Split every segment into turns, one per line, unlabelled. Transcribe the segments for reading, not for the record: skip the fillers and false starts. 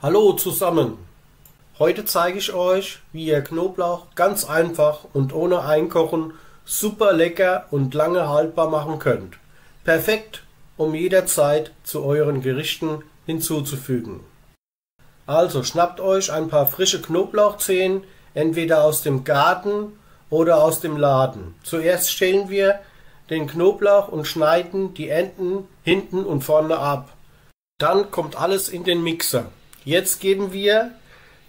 Hallo zusammen! Heute zeige ich euch, wie ihr Knoblauch ganz einfach und ohne Einkochen super lecker und lange haltbar machen könnt. Perfekt, um jederzeit zu euren Gerichten hinzuzufügen. Also schnappt euch ein paar frische Knoblauchzehen, entweder aus dem Garten oder aus dem Laden. Zuerst schälen wir den Knoblauch und schneiden die Enden hinten und vorne ab. Dann kommt alles in den Mixer. Jetzt geben wir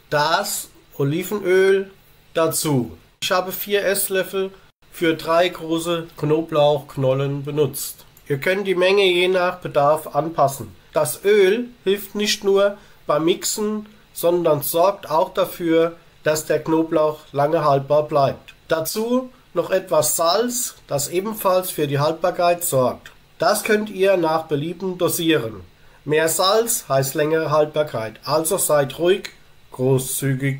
das Olivenöl dazu. Ich habe 4 Esslöffel für 3 große Knoblauchknollen benutzt. Ihr könnt die Menge je nach Bedarf anpassen. Das Öl hilft nicht nur beim Mixen, sondern sorgt auch dafür, dass der Knoblauch lange haltbar bleibt. Dazu noch etwas Salz, das ebenfalls für die Haltbarkeit sorgt. Das könnt ihr nach Belieben dosieren. Mehr Salz heißt längere Haltbarkeit, also seid ruhig, großzügig.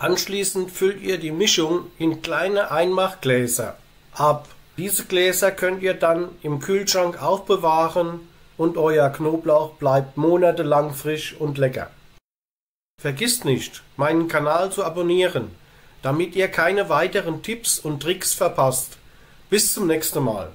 Anschließend füllt ihr die Mischung in kleine Einmachgläser ab. Diese Gläser könnt ihr dann im Kühlschrank aufbewahren und euer Knoblauch bleibt monatelang frisch und lecker. Vergisst nicht, meinen Kanal zu abonnieren, damit ihr keine weiteren Tipps und Tricks verpasst. Bis zum nächsten Mal.